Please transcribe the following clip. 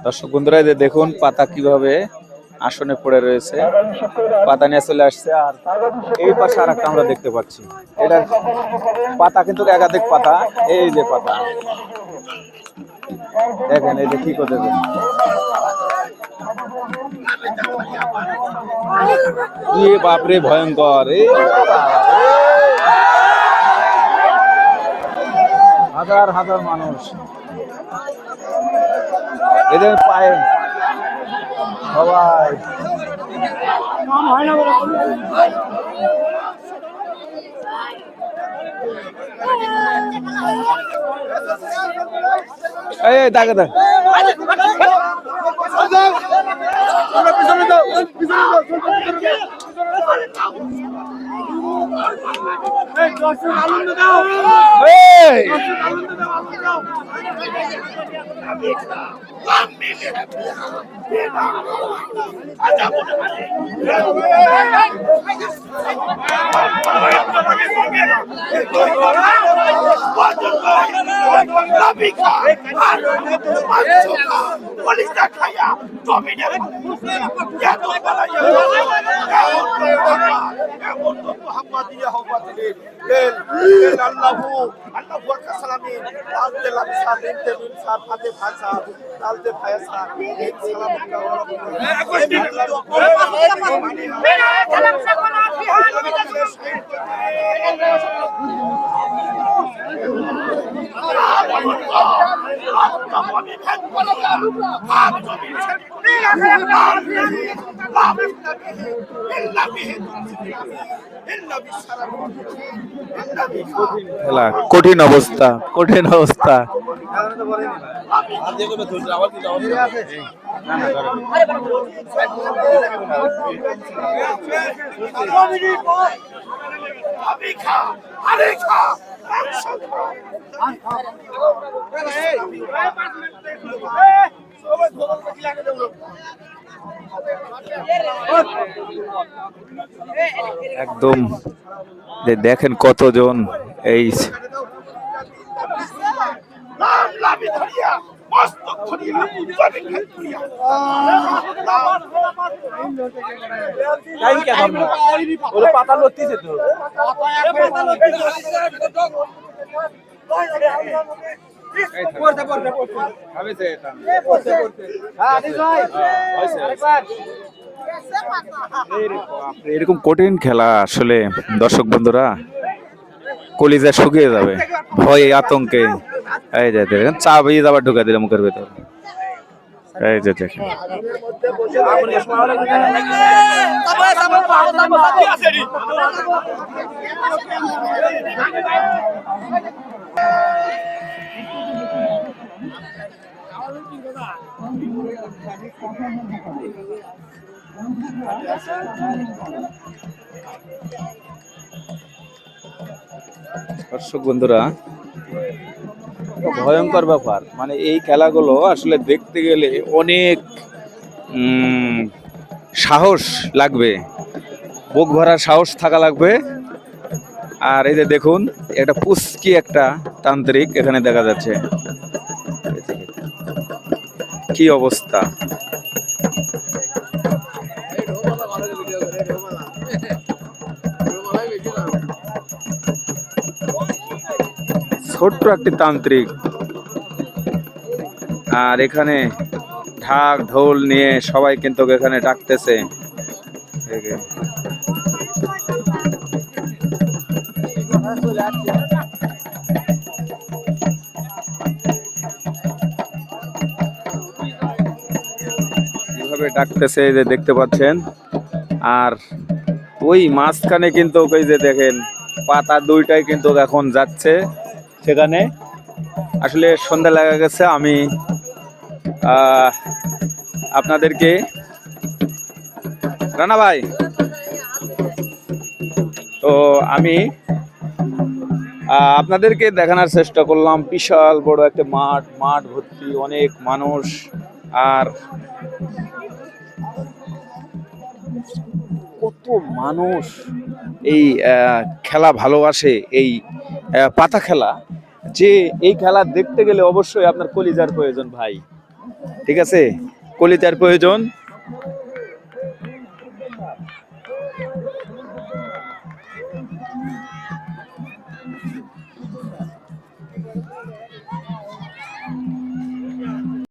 দর্শক বন্ধুরা এই যে দেখুন পাতা কিভাবে আসনে পড়ে রয়েছে, পাতা নিয়ে চলে আসছে। আর এই পাশে আর একটা আমরা দেখতে পাচ্ছি, এটা পাতা কিন্তু একাধিক পাতা। এই যে পাতা দেখেন, এই যে কি করতে বাপরে ভয়ঙ্কর। এই হাজার হাজার মানুষ এদের পায়ে সবাই এই দাগে দাগ কঠিন অবস্থা, কঠিন অবস্থা। একদম দেখেন কতজন এই পাতা লড়তেছে তো এরকম কঠিন খেলা আসলে দর্শক বন্ধুরা কলিজা শুকিয়ে যাবে ভয়ে আতঙ্কে। এই যে দেখেন চা বেয়ে যাবার ঢুকা দিলে মুখের ভেতর। এই যে দেখেন দর্শক বন্ধুরা ভয়ঙ্কর ব্যাপার। মানে এই খেলাগুলো আসলে দেখতে গেলে অনেক সাহস লাগবে, বুক ভরা সাহস থাকা লাগবে। আর এই যে দেখুন একটা পুস্কি একটা তান্ত্রিক এখানে দেখা যাচ্ছে, কি অবস্থা। ছোট্ট একটি তান্ত্রিক, আর এখানে ঢাক ঢোল নিয়ে সবাই কিন্তু এখানে ডাকতেছে। কিভাবে ডাকতেছে যে দেখতে পাচ্ছেন। আর ওই মাঝখানে কিন্তু ওই যে দেখেন পাতা দুইটাই কিন্তু এখন যাচ্ছে সেখানে। আসলে সন্ধ্যা লাগা গেছে, আমি আপনাদেরকে রানা ভাই তো আমি আপনাদেরকে দেখানোর চেষ্টা করলাম বিশাল বড় একটা মাঠ, মাঠ ভর্তি অনেক মানুষ। আর কত মানুষ এই খেলা ভালোবাসে, এই পাতা খেলা। যে এই খেলা দেখতে গেলে অবশ্যই আপনার কলিজার প্রয়োজন ভাই। ঠিক আছে, কলিতার প্রয়োজন।